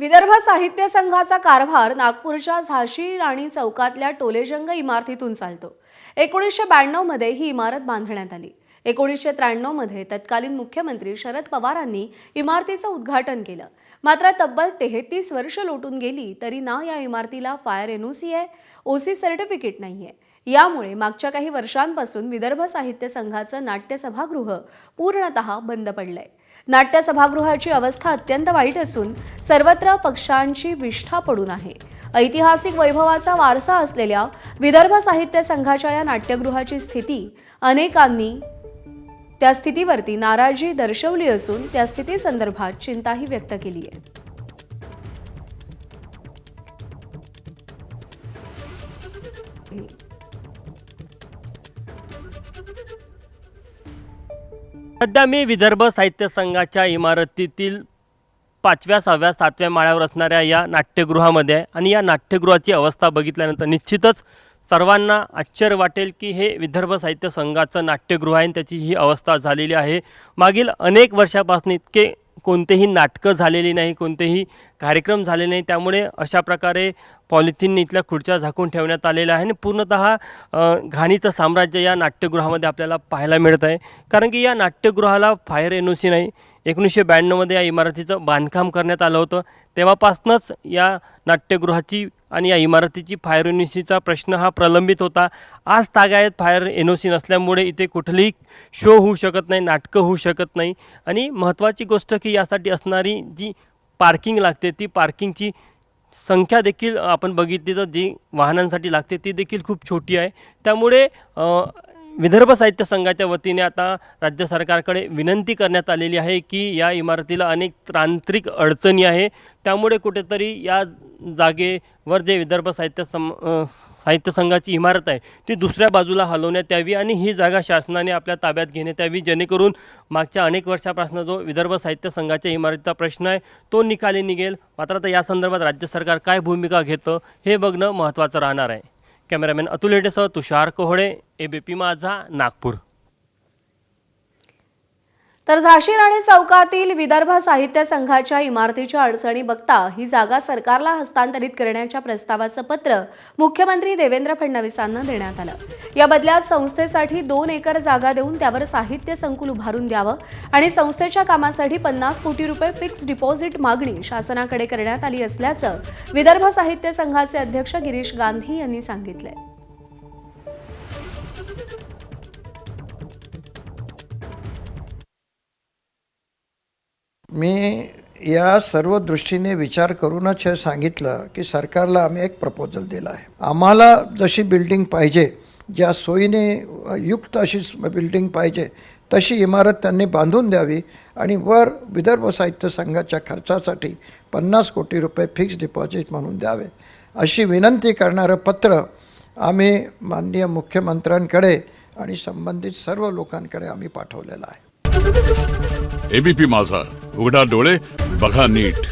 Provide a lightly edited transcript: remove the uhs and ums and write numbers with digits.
विदर्भ साहित्य संघाचा कारभार नागपूरच्या झाशी राणी चौकातल्या टोलेजंग इमारतीतून चालतो। 1992 मध्ये ही इमारत बांधण्यात आली। 1993 मध्ये तत्कालीन मुख्यमंत्री शरद पवारांनी इमारतीचं उद्घाटन केलं। मात्र तब्बल 33 वर्ष लोटून गेली तरी ना या इमारतीला फायर एनओसी आहे, ओसी सर्टिफिकेट नाहीये। यामुळे मागच्या काही वर्षांपासून विदर्भ साहित्य संघाचं नाट्य सभागृह पूर्णतः बंद पडलंय। नाट्य सभागृहाची अवस्था अत्यंत वाईट असून सर्वत्र पक्षांची विष्ठा पडून आहे। ऐतिहासिक वैभवाचा वारसा असलेल्या विदर्भ साहित्य संघाच्या या नाट्यगृहाची स्थिती अनेकांनी त्या स्थितीवरती नाराजी दर्शवली असून त्या स्थितीसंदर्भात चिंताही व्यक्त केली आहे। सध्या मी विदर्भ साहित्य संघाच्या इमारतीतील 5व्या, 6व्या, 7व्या माळ्यावर असणाऱ्या या नाट्यगृहामध्ये आहे आणि या नाट्यगृहाची अवस्था बघितल्यानंतर निश्चितच सर्वांना आश्चर्य वाटेल की हे विदर्भ साहित्य संघाचं नाट्यगृह आहे आणि त्याची ही अवस्था झालेली आहे। मागील अनेक वर्षापासून इतके कोणतेही नाटकं झालेली नाही, कोणतेही कार्यक्रम झाले नाही, त्यामुळे अशा प्रकारे पॉलिथिनने इथल्या खुर्च्या झाकून ठेवण्यात आलेल्या आहे आणि पूर्णतः घाणीचं साम्राज्य या नाट्यगृहामध्ये आपल्याला पाहायला मिळत आहे। कारण की या नाट्यगृहाला फायर एनओसी नाही। 1992 मध्ये या इमारतीचं बांधकाम करण्यात आलं होतं। तेव्हापासूनच या नाट्यगृहाची आणि या इमारतीची फायर एनओसीचा प्रश्न हा प्रलंबित होता। आज तागायत फायर एनओसी नसल्यामुळे इथे कुठलीही शो होऊ शकत नाही, नाटकं होऊ शकत नाही आणि महत्त्वाची गोष्ट की यासाठी असणारी जी पार्किंग लागते ती पार्किंगची संख्या देखील आपण बघितली तर जी वाहनांसाठी लागते ती देखील खूप छोटी आहे। त्यामुळे विदर्भ साहित्य संघाच्या वतीने आता राज्य सरकारकडे विनंती करण्यात आलेली आहे की या इमारतीला अनेक तांत्रिक अडचणी आहे, त्यामुळे कुठेतरी या जागेवर जे विदर्भ साहित्य संघाची इमारत आहे ती दुसऱ्या बाजूला हलवण्यात यावी आणि ही जागा शासनाने आपल्या ताब्यात घेण्यात यावी, जेणेकरून मागच्या अनेक वर्षापासून जो विदर्भ साहित्य संघाच्या इमारतीचा प्रश्न आहे तो निकाली निघेल। मात्र आता या संदर्भात राज्य सरकार काय भूमिका घेतं हे बघणं महत्त्वाचं राहणार आहे। कॅमेरामॅन अतुल हेडेसह तुषार कोहळे, एबीपी माझा, नागपूर। तर झाशी राणी चौकातील विदर्भ साहित्य संघाच्या इमारतीच्या अडचणी बघता ही जागा सरकारला हस्तांतरित करण्याच्या प्रस्तावाचं पत्र मुख्यमंत्री देवेंद्र फडणवीसांना देण्यात आलं। या बदल्यात संस्थेसाठी 2 एकर जागा देऊन त्यावर साहित्य संकुल उभारून द्यावं आणि संस्थेच्या कामासाठी 50 कोटी रुपये फिक्स डिपॉझिट मागणी शासनाकडे करण्यात आली असल्याचं विदर्भ साहित्य संघाचे अध्यक्ष गिरीश गांधी यांनी सांगितलंय। मी या सर्व दृष्टीने विचार करूनच हे सांगितलं की सरकारला आम्ही एक प्रपोजल दिला आहे। आम्हाला जशी बिल्डिंग पाहिजे, ज्या सोयीने युक्त अशी बिल्डिंग पाहिजे तशी इमारत त्यांनी बांधून द्यावी आणि वर विदर्भ साहित्य संघाच्या खर्चासाठी 50 कोटी रुपये फिक्स डिपॉझिट म्हणून द्यावे अशी विनंती करणारं पत्र आम्ही माननीय मुख्यमंत्र्यांकडे आणि संबंधित सर्व लोकांकडे आम्ही पाठवलेलं आहे। एबीपी माझा, उघडा डोळे बघा नीट।